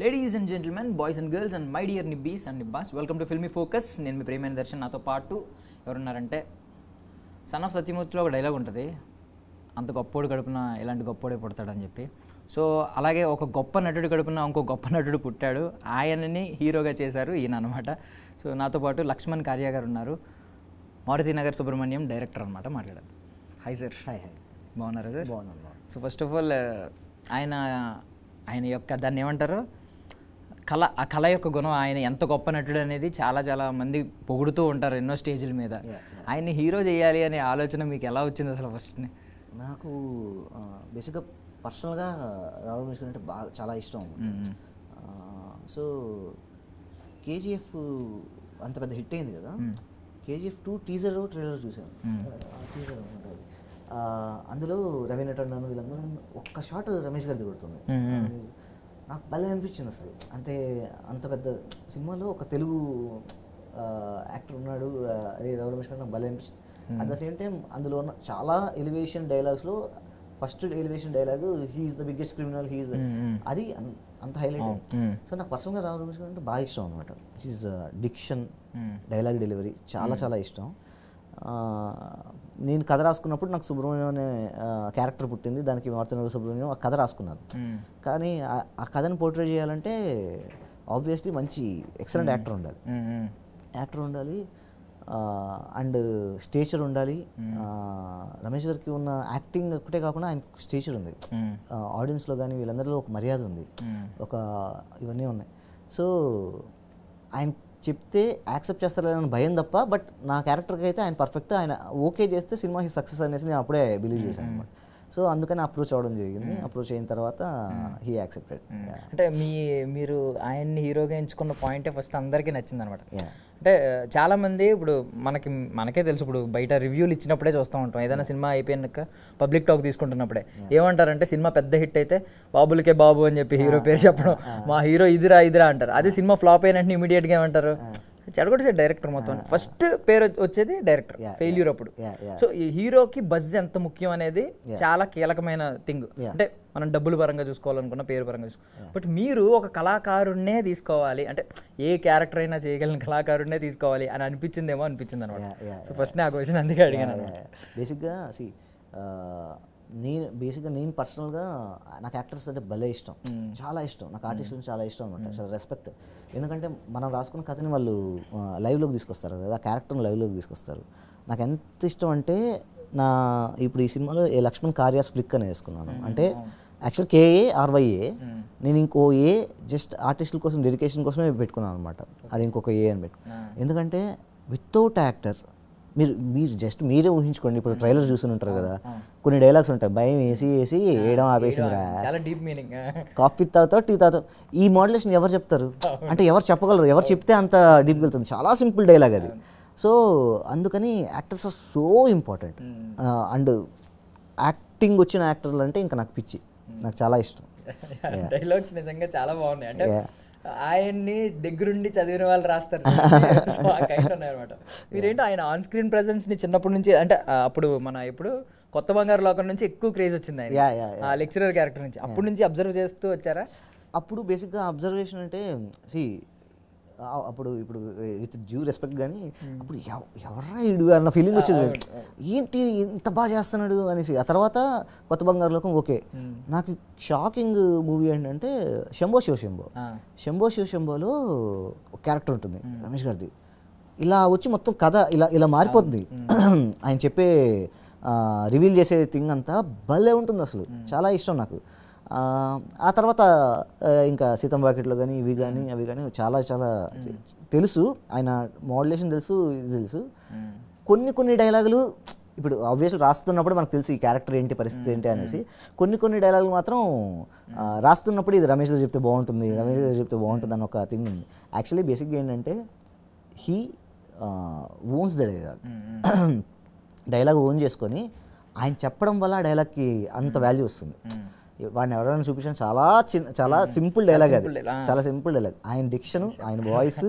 Ladies and gentlemen, boys and girls and my dear nibbies and nibbas, welcome to filmy focus. నేను మీ ప్రేమైన దర్శన్. నాతో పాటు ఎవరున్నారంటే, son of సత్యమూర్తిలో ఒక డైలాగ్ ఉంటుంది, అంత గొప్పోడు గడుపున ఇలాంటి గొప్పోడే పుడతాడని చెప్పి. సో అలాగే ఒక గొప్ప నటుడు గడుపున ఇంకో గొప్ప నటుడు పుట్టాడు, ఆయనని హీరోగా చేశారు ఈయన అనమాట. సో నాతో పాటు లక్ష్మణ్ కార్య గారు ఉన్నారు, మారుతి నగర్ సుబ్రహ్మణ్యం డైరెక్టర్ అనమాట. మాట్లాడారు. Hi sir. Hi hi. బాగున్నారు సార్? బాగున్నాను. సో ఫస్ట్ ఆఫ్ ఆల్ ఆయన యొక్క దాన్ని ఏమంటారు, ఆ కళ యొక్క గుణం, ఆయన ఎంత గొప్ప నటుడు అనేది చాలా చాలా మంది పొగుడుతూ ఉంటారు ఎన్నో స్టేజ్ల మీద. ఆయన్ని హీరో చేయాలి అనే ఆలోచన మీకు ఎలా వచ్చింది అసలు ఫస్ట్ని? నాకు బేసిక్గా పర్సనల్గా రాహుల్ మిశ్రా అంటే బాగా చాలా ఇష్టం. సో కేజీఎఫ్ అంత పెద్ద హిట్ అయింది కదా, కేజీఎఫ్ 2 టీజర్ ట్రైలర్ చూసాను. టీజర్ ఉంటుంది, అందులో రవీనా టండన్ వీళ్ళందరూ ఒక్క షాట్ రమేష్ గారిది కొడుతుంది. నాకు భలే అనిపించింది అసలు. అంటే అంత పెద్ద సినిమాలో ఒక తెలుగు యాక్టర్ ఉన్నాడు, అదే రాహుల్ మిశ్రా, నాకు భలే అనిపించింది. అట్ ద సేమ్ టైం అందులో ఉన్న చాలా ఎలివేషన్ డైలాగ్స్లో first elevation dialogue he's the biggest criminal, he's అది అంత హైలైట్. సో నాకు పర్సనల్గా రాహుల్ మిశ్రా అంటే బాగా ఇష్టం అనమాట. హీఈస్ డిక్షన్, డైలాగ్ డెలివరీ చాలా చాలా ఇష్టం. నేను కథ రాసుకున్నప్పుడు నాకు సుబ్రహ్మణ్యం అనే క్యారెక్టర్ పుట్టింది, దానికి మారుతి నగర్ సుబ్రహ్మణ్యం ఆ కథ రాసుకున్నాను. కానీ ఆ కథను పోర్ట్రే చేయాలంటే ఆబ్వియస్లీ మంచి ఎక్సలెంట్ యాక్టర్ ఉండాలి అండ్ స్టేచర్ ఉండాలి. రమేష్ గారికి ఉన్న యాక్టింగ్ ఒకటే కాకుండా ఆయన స్టేచర్ ఉంది, ఆడియన్స్లో కానీ వీళ్ళందరిలో ఒక మర్యాద ఉంది, ఒక ఇవన్నీ ఉన్నాయి. సో ఆయన చెప్తే యాక్సెప్ట్ చేస్తారని భయం తప్ప, బట్ నా క్యారెక్టర్కి అయితే ఆయన పర్ఫెక్ట్, ఆయన ఓకే చేస్తే సినిమా సక్సెస్ అనేసి నేను అప్పుడే బిలీవ్ చేశాను అనమాట. సో అందుకని అప్రోచ్ అవ్వడం జరిగింది. అప్రోచ్ అయిన తర్వాత హీ యాక్సెప్టెడ్. అంటే మీరు ఆయన్ని హీరోగా ఎంచుకున్న పాయింటే ఫస్ట్ అందరికీ నచ్చింది అనమాట. అంటే చాలామంది ఇప్పుడు మనకే తెలుసు, ఇప్పుడు బయట రివ్యూలు ఇచ్చినప్పుడే చూస్తూ ఉంటాం, ఏదైనా సినిమా అయిపోయినాక పబ్లిక్ టాక్ తీసుకుంటున్నప్పుడే ఏమంటారంటే, సినిమా పెద్ద హిట్ అయితే బాబులకే బాబు అని చెప్పి హీరో పేరు చెప్పడం, మా హీరో ఇదిరా అంటారు. అదే సినిమా ఫ్లాప్ అయినట్టు ఇమీడియట్గా ఏమంటారు, చెడగొట్టేసే డైరెక్టర్. మొత్తం ఫస్ట్ పేరు వచ్చేది డైరెక్టర్, ఫెయిల్యూర్ అప్పుడు. సో ఈ హీరోకి బజ్ ఎంత ముఖ్యం అనేది చాలా కీలకమైన థింగ్. అంటే మనం డబ్బుల పరంగా చూసుకోవాలనుకున్న, పేరు పరంగా చూసుకోవాలి. బట్ మీరు ఒక కళాకారుణ్ణే తీసుకోవాలి, అంటే ఏ క్యారెక్టర్ అయినా చేయగలిగిన కళాకారుణ్ణే తీసుకోవాలి అని అనిపించింది అనమాట. సో ఫస్ట్ నా క్వశ్చన్ అందుకే అడిగాను. బేసిక్గా నేను పర్సనల్గా నాకు యాక్టర్స్ అంటే భలే ఇష్టం, చాలా ఇష్టం. నాకు ఆర్టిస్టులు చాలా ఇష్టం అనమాట, చాలా రెస్పెక్ట్. ఎందుకంటే మనం రాసుకున్న కథని వాళ్ళు లైవ్లోకి తీసుకొస్తారు కదా, ఆ క్యారెక్టర్ని లైవ్లోకి తీసుకొస్తారు. నాకు ఎంత ఇష్టం అంటే, ఇప్పుడు ఈ సినిమాలో ఏ లక్ష్మణ్ కార్యాస్ ఫ్లిక్ అని వేసుకున్నాను. అంటే యాక్చువల్ KARYA, నేను ఇంకో ఏ జస్ట్ ఆర్టిస్టుల కోసం డెడికేషన్ కోసమే పెట్టుకున్నాను అనమాట. అది ఇంకొక ఏ అని పెట్టుకున్నాను. ఎందుకంటే వితౌట్ యాక్టర్ మీరు జస్ట్ మీరే ఊహించుకోండి. ఇప్పుడు ట్రైలర్ చూసి ఉంటారు కదా, కొన్ని డైలాగ్స్ ఉంటాయి, భయం వేసి వేయడం ఆపేసిందిరా, కాఫీ తాగుతావు, టీ తాగుతావు, ఈ మోడ్యులేషన్ ఎవరు చెప్తారు అంటే ఎవరు చెప్పగలరు, ఎవరు చెప్తే అంత డీప్గా వెళ్తుంది. చాలా సింపుల్ డైలాగ్ అది. సో అందుకని actors are so important. And acting వచ్చిన యాక్టర్లు అంటే ఇంకా నాకు పిచ్చి, నాకు చాలా ఇష్టం. డైలాగ్స్ నిజంగా చాలా బాగున్నాయి. అంటే ఆయన్ని దగ్గరుండి చదివిన వాళ్ళు రాస్తారు అనమాట. మీరేంటో ఆయన ఆన్ స్క్రీన్ ప్రెజెన్స్ ని చిన్నప్పటి నుంచి, అంటే అప్పుడు ఎప్పుడు కొత్త బంగారు లోకం నుంచి ఎక్కువ క్రేజ్ వచ్చింది ఆయన, లెక్చరర్ క్యారెక్టర్ నుంచి. అప్పటి నుంచి అబ్జర్వ్ చేస్తూ వచ్చారా? అప్పుడు బేసిక్గా అబ్జర్వేషన్ అంటే ఇప్పుడు విత్ డ్యూ రెస్పెక్ట్ కానీ అప్పుడు ఎవర్రా ఇడు అన్న ఫీలింగ్ వచ్చింది, ఏంటి ఇంత బాగా చేస్తున్నాడు అనేసి. ఆ తర్వాత కొత్త బంగారు లోకం ఓకే. నాకు షాకింగ్ మూవీ ఏంటంటే శంభో శివశంభోలో ఒక క్యారెక్టర్ ఉంటుంది రమేష్ గారిది, ఇలా వచ్చి మొత్తం కథ ఇలా మారిపోతుంది. ఆయన చెప్పే రివీల్ చేసే థింగ్ అంతా భలే ఉంటుంది అసలు, చాలా ఇష్టం నాకు. ఆ తర్వాత ఇంకా సీతం వాకిట్లో కానీ అవి కానీ చాలా చాలా తెలుసు, ఆయన మోడ్యులేషన్ తెలుసు, ఇది తెలుసు. కొన్ని డైలాగులు ఇప్పుడు ఆబ్వియస్లీ రాస్తున్నప్పుడు మనకు తెలుసు ఈ క్యారెక్టర్ ఏంటి, పరిస్థితి ఏంటి అనేసి. కొన్ని డైలాగులు మాత్రం రాస్తున్నప్పుడు ఇది రమేష్ గారు చెప్తే బాగుంటుంది అని ఒక థింగ్ ఉంది. యాక్చువల్లీ బేసిక్గా ఏంటంటే he owns the dialogue own చేసుకొని ఆయన చెప్పడం వల్ల ఆ డైలాగ్కి అంత వాల్యూ వస్తుంది. వాడిని ఎవరైనా చూపించడం చాలా సింపుల్ డైలాగ్, అది చాలా సింపుల్ డైలాగ్. ఆయన డిక్షన్, ఆయన వాయిస్,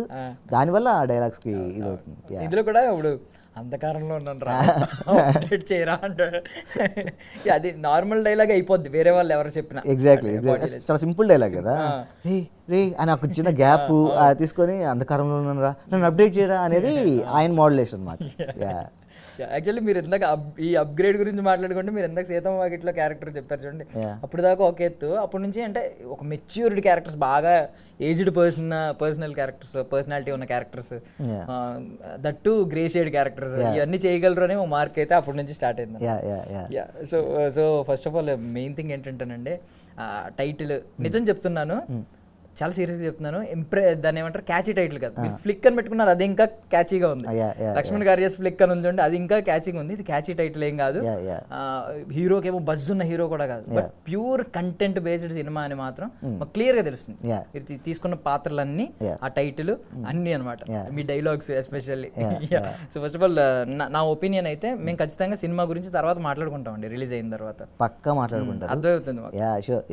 దానివల్ల ఆ డైలాగ్స్కి ఇది అవుతుంది. ఇందులో కూడా ఇప్పుడు అంధకారంలో ఉన్నాను రా అప్డేట్ చేయరా అంటాడు. అది నార్మల్ డైలాగ్ అయిపోద్ది వేరే వాళ్ళు ఎవరు చెప్పినా. ఎగ్జాక్ట్లీ చాలా సింపుల్ డైలాగ్ కదా. రే రే అని ఒక చిన్న గ్యాప్ తీసుకొని అంధకారంలో ఉన్నారా నన్ను అప్డేట్ చేయరా అనేది ఆయన మోడ్యులేషన్ అన్నమాట. యాక్చువల్లీ మీరు ఇందాక ఈ అప్గ్రేడ్ గురించి మాట్లాడుకుంటే మీరు ఇందాక సీతమ్మ వాకిట్లో క్యారెక్టర్ చెప్పారు చూడండి, అప్పుడు దాకా ఒక ఎత్తు, అప్పటి నుంచి అంటే ఒక మెచ్యూర్డ్ క్యారెక్టర్స్, బాగా ఏజ్డ్ పర్సనల్ క్యారెక్టర్స్, పర్సనాలిటీ ఉన్న characters, that grey shade characters, ఇవన్నీ చేయగలరు అని ఒక మార్క్ అయితే అప్పటి నుంచి స్టార్ట్ అయింది. So first of all main thing ఏంటంటేనండి, టైటిల్ నిజం చెప్తున్నాను, చాలా సీరియస్గా చెప్తున్నాను, దాన్ని ఏమంటారు క్యాచీ టైటిల్ కదా, మీరు ఫ్లిక్ అని పెట్టుకున్నారు అది ఇంకా క్యాచీగా ఉంది. లక్ష్మణ్ గారియస్ ఫ్లిక్ అని ఉందండి, అది ఇంకా క్యాచీగా ఉంది. ఇది క్యాచీ టైటిల్ ఏం కాదు, హీరోకి ఏమో బజ్ ఉన్న హీరో కూడా కాదు, but pure content based cinema అని మాత్రం మాకు క్లియర్ గా తెలుస్తుంది. మీరు తీసుకున్న పాత్రలన్నీ, ఆ టైటిల్ అన్ని అనమాట, మీ dialogues especially. So first of all నా ఒపీనియన్ అయితే మేము ఖచ్చితంగా సినిమా గురించి తర్వాత మాట్లాడుకుంటామండి, రిలీజ్ అయిన తర్వాత పక్కా మాట్లాడుకుంటాం, అర్థమవుతుంది.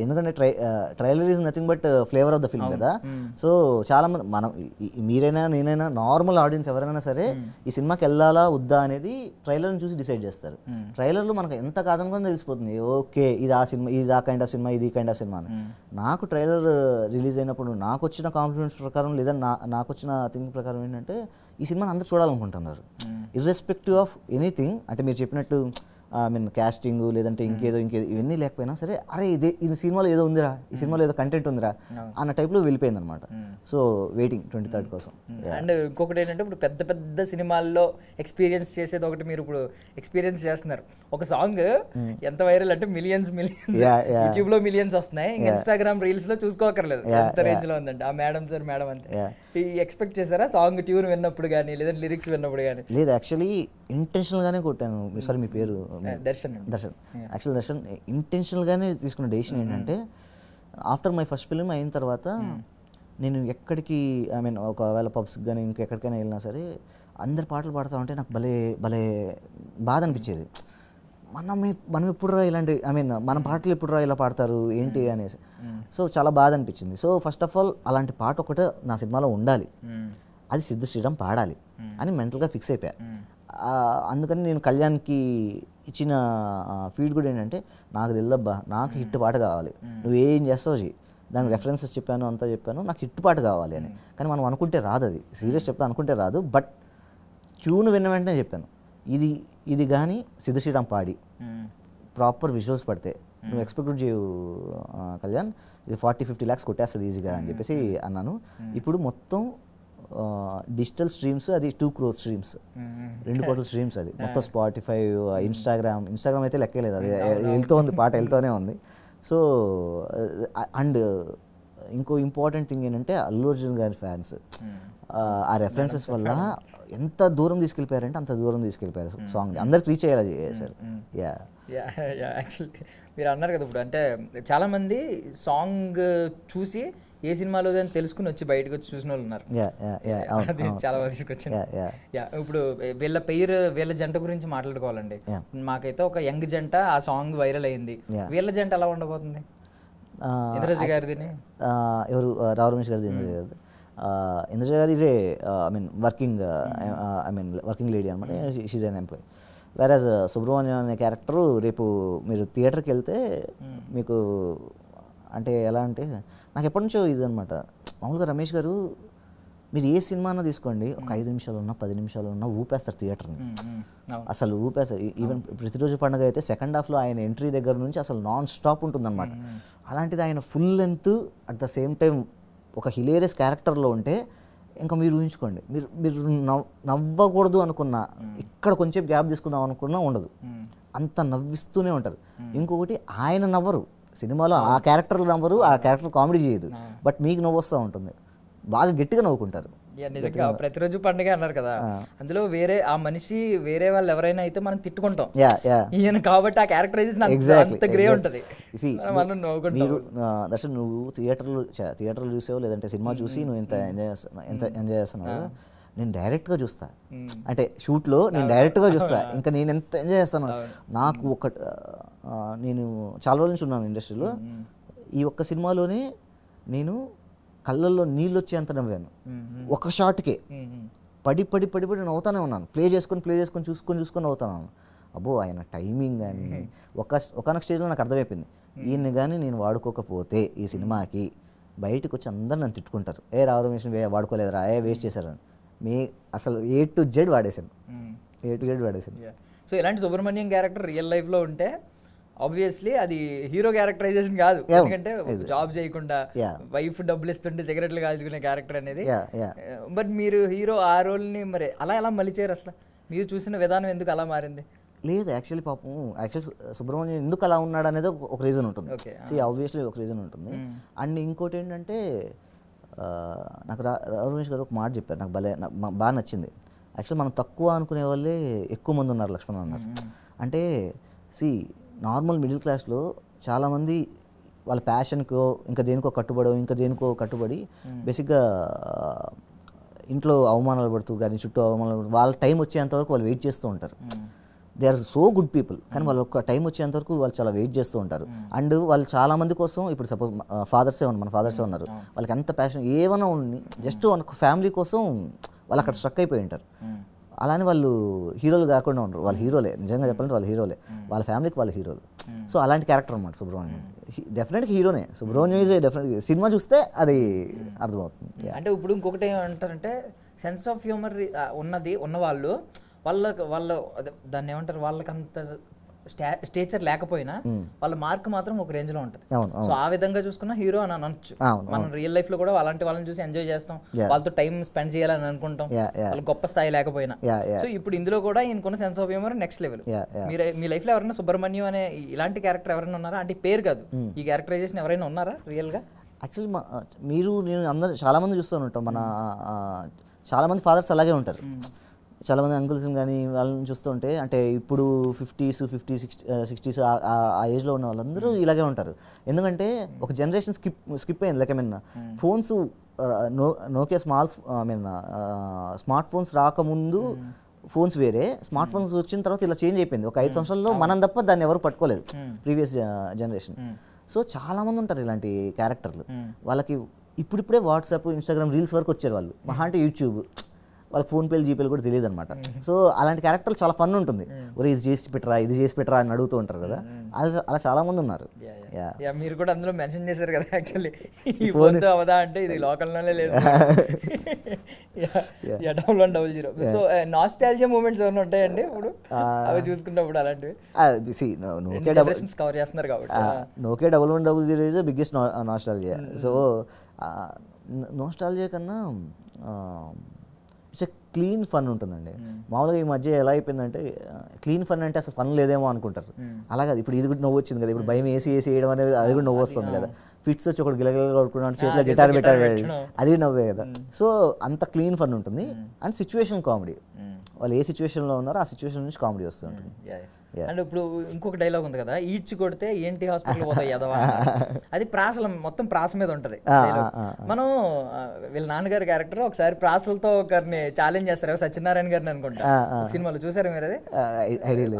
ఎందుకంటే trailer is nothing but flavour of the film కదా. సో చాలా మంది, మనం మీరైనా నేనైనా నార్మల్ ఆడియన్స్ ఎవరైనా సరే ఈ సినిమాకి వెళ్ళాలా వద్దా అనేది ట్రైలర్ని చూసి డిసైడ్ చేస్తారు. ట్రైలర్లో మనకు ఎంత కాదనుకొని తెలిసిపోతుంది, ఓకే ఇది ఆ సినిమా, ఇది ఆ కైండ్ ఆఫ్ సినిమా, ఇది కైండ్ ఆఫ్ సినిమా అని. నాకు ట్రైలర్ రిలీజ్ అయినప్పుడు నాకు వచ్చిన కాంప్లిమెంట్స్ ప్రకారం లేదా నాకు వచ్చిన థింక్ ప్రకారం ఏంటంటే ఈ సినిమాని అందరూ చూడాలనుకుంటున్నారు, ఇర్రెస్పెక్టివ్ ఆఫ్ ఎనీథింగ్. అంటే మీరు చెప్పినట్టు క్యాస్టింగ్ లేదంటే ఇంకేదో ఇవన్నీ లేకపోయినా సరే, అరే ఇది సినిమాలో ఏదో ఉందిరా, ఈ సినిమాలో ఏదో కంటెంట్ ఉందిరా అన్న టైప్లో వెళ్ళిపోయింది అనమాట. సో వెయిటింగ్ 23rd కోసం. అండ్ ఇంకొకటి ఏంటంటే, ఇప్పుడు పెద్ద పెద్ద సినిమాల్లో ఎక్స్పీరియన్స్ చేసేది ఒకటి మీరు ఇప్పుడు ఎక్స్పీరియన్స్ చేస్తున్నారు. ఒక సాంగ్ ఎంత వైరల్ అంటే మిలియన్స్ యూట్యూబ్ లో మిలియన్స్ వస్తున్నాయి, ఇన్స్టాగ్రామ్ రీల్స్ లో చూసుకోకర్లేదు ఎంత రేంజ్ లో ఉందండి. ఆ మేడం సార్ మేడం అంతే ఎక్స్పెక్ట్ చేశారా సాంగ్ ట్యూన్ విన్నప్పుడు కానీ లేదంటే లిరిక్స్ విన్నప్పుడు కానీ? లేదు, యాక్చువల్లీ ఇంటెన్షనల్గానే కొట్టాను. సారీ మీ పేరు? దర్శన్. యాక్చువల్ దర్శన్ ఇంటెన్షనల్గానే తీసుకున్న డెసిషన్ ఏంటంటే, ఆఫ్టర్ మై ఫస్ట్ ఫిల్మ్ అయిన తర్వాత నేను ఎక్కడికి ఒకవేళ పబ్స్కి కానీ ఇంకెక్కడికైనా వెళ్ళినా సరే అందరు పాటలు పాడుతూ ఉంటే నాకు భలే భలే బాధ అనిపించేది. మనం ఎప్పుడురా ఇలాంటి మన పాటలు ఎప్పుడురా ఇలా పాడతారు ఏంటి అనేసి. సో చాలా బాధ అనిపించింది. సో ఫస్ట్ ఆఫ్ ఆల్ అలాంటి పాట ఒకటే నా సినిమాలో ఉండాలి, అది సిద్ధు శ్రీరామ్ పాడాలి అని మెంటల్గా ఫిక్స్ అయిపోయా. అందుకని నేను కళ్యాణ్కి ఇచ్చిన ఫీడ్ కూడా ఏంటంటే, నాకు తెలియదబ్బా, నాకు హిట్ పాట కావాలి, నువ్వేం చేస్తావు చెయ్యి, దానికి రెఫరెన్సెస్ చెప్పాను అంతా చెప్పాను, నాకు హిట్ పాట కావాలి అని. కానీ మనం అనుకుంటే రాదు, అది సీరియస్ చెప్తా అనుకుంటే రాదు. బట్ ట్యూన్ విన్న వెంటనే చెప్పాను, ఇది కానీ సిద్ధు శ్రీరామ్ పాడి ప్రాపర్ విజువల్స్ పడితే నువ్వు ఎక్స్పెక్ట్ చేయు కళ్యాణ్, ఇది 40-50 lakhs కొట్టేస్తుంది ఈజీగా అని చెప్పేసి అన్నాను. ఇప్పుడు మొత్తం డిజిటల్ స్ట్రీమ్స్ అది 2 crore స్ట్రీమ్స్, 2 కోట్ల స్ట్రీమ్స్ అది మొత్తం. స్పాటిఫై, ఇన్స్టాగ్రామ్ అయితే లెక్కలేదు, అది వెళ్తూ ఉంది, పాట వెళ్తూనే ఉంది. సో అండ్ ఇంకో ఇంపార్టెంట్ థింగ్ ఏంటంటే, అల్లు అర్జున్ గారి ఫ్యాన్స్ ఆ రెఫరెన్సెస్ వల్ల ఎంత దూరం తీసుకెళ్ళిపోయారంటే అంత దూరం తీసుకెళ్ళిపోయారు సాంగ్ని, అందరికి రీచ్ అయ్యేలా చేశారు. యాక్చువల్లీ మీరు అన్నారు కదా ఇప్పుడు, అంటే చాలామంది సాంగ్ చూసి ఏ సినిమాలో అని తెలుసుకుని వచ్చి బయటకు వచ్చి చూసిన వాళ్ళు ఉన్నారు. అది చాలా బాగా తీసుకొచ్చింది. ఇప్పుడు వీళ్ళ జంట గురించి మాట్లాడుకోవాలండి. మాకైతే ఒక యంగ్ జంట, ఆ సాంగ్ వైరల్ అయింది. వీళ్ళ జంట ఎలా ఉండబోతుంది? ఇంద్రజ గారిది ఎవరు? రావు రమేష్ గారిది. ఇంద్రజ గారు ఈజ్ వర్కింగ్ లేడీ అనమాట, షీజ్ అన్ ఎంప్లాయ్. వేరాజ్ సుబ్రహ్మణ్యం అనే క్యారెక్టరు రేపు మీరు థియేటర్కి వెళ్తే మీకు అంటే ఎలా అంటే, నాకు ఎప్పటి నుంచో ఇది అనమాట. మామూలుగా రమేష్ గారు మీరు ఏ సినిమానో తీసుకోండి, ఒక 5 నిమిషాలు ఉన్నా 10 నిమిషాలు ఉన్నా ఊపేస్తారు థియేటర్ని, అసలు ఊపేస్తారు. ఈవెన్ ప్రతిరోజు పండుగ అయితే సెకండ్ హాఫ్లో ఆయన ఎంట్రీ దగ్గర నుంచి అసలు నాన్ స్టాప్ ఉంటుందన్నమాట. అలాంటిది ఆయన full length at the same time ఒక హిలేరియస్ క్యారెక్టర్లో ఉంటే ఇంకా మీరు ఊహించుకోండి, మీరు నవ్వకూడదు అనుకున్నా, ఇక్కడ కొంచెం గ్యాప్ తీసుకుందాం అనుకున్నా ఉండదు, అంత నవ్విస్తూనే ఉంటారు. ఇంకొకటి ఆయన నవ్వరు సినిమాలో, ఆ క్యారెక్టర్లు నవ్వరు, ఆ క్యారెక్టర్ కామెడీ చేయదు, బట్ మీకు నవ్వు వస్తూ ఉంటుంది, బాగా గట్టిగా నవ్వుకుంటారు. నిజంగా ప్రతిరోజు పండుగ అన్నారు కదా, అందులో ఆ మనిషి వేరే వాళ్ళు ఎవరైనా అయితే మనం తిట్టుకుంటాం, ఈయన కాబట్టి ఆ క్యారెక్టరైజేషన్ అంత గ్రే ఉంటుంది. మీరు దర్శన్, నువ్వు థియేటర్లు చూసావు లేదంటే సినిమా చూసి నువ్వు ఎంత ఎంజాయ్ చేస్తున్నావు, నేను డైరెక్ట్గా చూస్తా, అంటే షూట్లో నేను డైరెక్ట్గా చూస్తా, ఇంకా నేను ఎంత ఎంజాయ్ చేస్తాను. నాకు నేను చాలా రోజుల నుంచి ఉన్నాను ఇండస్ట్రీలో, ఈ ఒక్క సినిమాలోనే నేను కళ్ళల్లో నీళ్ళు వచ్చేంత నవ్వాను ఒక షాట్కే. పడి పడి పడి పడి నవ్వుతానే ఉన్నాను, ప్లే చేసుకొని చూసుకొని నవ్వుతాను. అబ్బో ఆయన టైమింగ్ కానీ ఒకనొక స్టేజ్లో నాకు అర్థమైపోయింది, ఈయన్ని కానీ నేను వాడుకోకపోతే ఈ సినిమాకి బయటకు వచ్చి అందరు నన్ను తిట్టుకుంటారు, రావు రమేష్ వాడుకోలేదురా, వేస్ట్ చేశారని. అసలు A to Z వాడేశాను. సో ఇలాంటి సుబ్రహ్మణ్యం క్యారెక్టర్ రియల్ లైఫ్లో ఉంటే ఆబ్వియస్లీ అది హీరో క్యారెక్టరైజేషన్ కాదు, ఎందుకంటే జాబ్ చేయకుండా వైఫ్ డబ్బులు ఇస్తుంటే సిగరెట్లు కాల్చుకునే క్యారెక్టర్ అనేది. బట్ మీరు హీరో ఆ రోల్ని మరి అలా ఎలా మలిచారు, అసలు మీరు చూసిన విధానం ఎందుకు అలా మారింది? లేదు యాక్చువల్లీ సుబ్రహ్మణ్యం ఎందుకు అలా ఉన్నాడు అనేది ఒక రీజన్ ఉంటుంది. ఆబ్వియస్లీ ఒక రీజన్ ఉంటుంది. అండ్ ఇంకోటి ఏంటంటే నాకు రావు రమేష్ గారు ఒక మాట చెప్పారు, నాకు బాగా నచ్చింది. యాక్చువల్లీ మనం తక్కువ అనుకునే వాళ్ళే ఎక్కువ మంది ఉన్నారు లక్ష్మణ్ అన్నారు. అంటే నార్మల్ మిడిల్ క్లాస్లో చాలామంది వాళ్ళ ప్యాషన్కో ఇంకా దేనికో కట్టుబడి బేసిక్గా ఇంట్లో అవమానాలు పడుతూ కానీ చుట్టూ అవమానాలు పడుతూ వాళ్ళ టైం వచ్చేంత వరకు వాళ్ళు వెయిట్ చేస్తూ ఉంటారు. They are so good people, కానీ వాళ్ళ ఒక టైం వచ్చేంత వరకు వాళ్ళు చాలా వెయిట్ చేస్తూ ఉంటారు. అండ్ వాళ్ళు చాలా మంది కోసం, ఇప్పుడు సపోజ్ మన ఫాదర్సే ఉన్నారు, వాళ్ళకి ఎంత ప్యాషన్ ఏమైనా ఉంది, జస్ట్ ఒక ఫ్యామిలీ కోసం వాళ్ళు అక్కడ స్ట్రక్ అయిపోయి ఉంటారు. అలానే వాళ్ళు హీరోలు కాకుండా ఉండరు, వాళ్ళు హీరోలే, నిజంగా చెప్పాలంటే వాళ్ళు హీరోలే, వాళ్ళ ఫ్యామిలీకి వాళ్ళు హీరోలు. సో అలాంటి క్యారెక్టర్ అనమాట సుబ్రహ్మణ్యం. డెఫినెట్గా హీరోనే సుబ్రహ్మణ్యం, ఈజ్ డెఫినెట్గా సినిమా చూస్తే అది అర్థమవుతుంది. అంటే ఇప్పుడు ఇంకొకటి ఏమంటారంటే సెన్స్ ఆఫ్ హ్యూమర్ ఉన్నవాళ్ళు వాళ్ళ దాన్ని ఏమంటారు, వాళ్ళకి అంత స్టేచర్ లేకపోయినా వాళ్ళ మార్క్ మాత్రం ఒక రేంజ్ లో ఉంటుంది. సో ఆ విధంగా చూసుకున్న హీరో అని అనొచ్చు. మనం రియల్ లైఫ్ లో కూడా అలాంటి వాళ్ళని చూసి ఎంజాయ్ చేస్తాం, వాళ్ళతో టైం స్పెండ్ చేయాలని అనుకుంటాం, వాళ్ళ గొప్ప స్థాయి లేకపోయినా. సో ఇప్పుడు ఇందులో కూడా ఈయనకున్న sense of humour next level. మీ లైఫ్ లో ఎవరైనా సుబ్రహ్మణ్యం అనే ఇలాంటి క్యారెక్టర్ ఎవరైనా ఉన్నారా? అంటే పేరు కాదు, ఈ క్యారెక్టరైజేషన్ ఎవరైనా ఉన్నారా రియల్ గా? యాక్చువల్లీ నేను అందరూ చాలా మంది చూస్తూ ఉంటాం, మన చాలా మంది ఫాదర్స్ అలాగే ఉంటారు. చాలామంది అంకుల్స్ కానీ వాళ్ళని చూస్తుంటే, అంటే ఇప్పుడు 50s 60s ఆ ఏజ్లో ఉన్న వాళ్ళందరూ ఇలాగే ఉంటారు. ఎందుకంటే ఒక జనరేషన్ స్కిప్ అయింది. Like phones Nokia smart phones రాకముందు ఫోన్స్ వేరే, స్మార్ట్ ఫోన్స్ వచ్చిన తర్వాత ఇలా చేంజ్ అయిపోయింది. ఒక 5 సంవత్సరాల్లో మనం తప్ప దాన్ని ఎవరు పట్టుకోలేదు, ప్రీవియస్ జనరేషన్. సో చాలామంది ఉంటారు ఇలాంటి క్యారెక్టర్లు. వాళ్ళకి ఇప్పుడిప్పుడే వాట్సాప్, ఇన్స్టాగ్రామ్, రీల్స్ వరకు వచ్చారు వాళ్ళు. మహా అంటే యూట్యూబ్, వాళ్ళకి ఫోన్పేలు జీపేలు కూడా తెలియదు అనమాట. సో అలాంటి క్యారెక్టర్లు చాలా ఫన్ ఉంటుంది. ఒరే ఇది చేసి పెట్టరా అని అడుగుతూ ఉంటారు కదా, అలా చాలా మంది ఉన్నారు. మీరు కూడా అందులో మెన్షన్ చేశారు కదా యాక్చువల్లీ, ఈ ఫోన్ అవదా అంటే ఇది లోకల్లోనే లేదు. 1100. సో నాస్టాల్జియా మూమెంట్స్ ఏమైనా ఉంటాయండి ఇప్పుడు అవి చూసుకున్నప్పుడు? అలాంటివి కవర్ చేస్తున్నారు కాబట్టి Nokia 1100 is the biggest nostalgia. So nostalgia కన్నా ఇట్స్ క్లీన్ ఫన్ ఉంటుందండి. మామూలుగా ఈ మధ్య ఎలా అయిపోయిందంటే, క్లీన్ ఫన్ అంటే అసలు ఫన్ లేదేమో అనుకుంటారు. అలాగే ఇప్పుడు ఇది కూడా నవ్వు వచ్చింది కదా, ఇప్పుడు భయం వేసి వేయడం అనేది అది కూడా నవ్వు వస్తుంది కదా. ఫిట్స్ వచ్చి ఒకటి గిలగిల కొడుకున్నాడు, చేతిలో గిటార్ పెట్టారు, అది నవ్వే కదా. సో అంత క్లీన్ ఫన్ ఉంటుంది. అండ్ సిచ్యువేషన్ కామెడీ, వాళ్ళు ఏ సిచ్యువేషన్లో ఉన్నారో ఆ సిచ్యువేషన్ నుంచి కామెడీ వస్తుంటుంది. అండ్ ఇప్పుడు ఇంకొక డైలాగ్ ఉంది కదా, ఈడ్చి కొడితే ఏంటి హాస్పిటల్ పోతాయి ఎదవా, అది ప్రాసల మొత్తం ప్రాస మీద ఉంటది. మనం వీళ్ళ నాన్నగారి క్యారెక్టర్ ఒకసారి ప్రాసలతో ఒకరిని ఛాలెంజ్ చేస్తారు, సత్యనారాయణ గారిని అనుకుంటా, సినిమాలో చూసారు మీరు అది?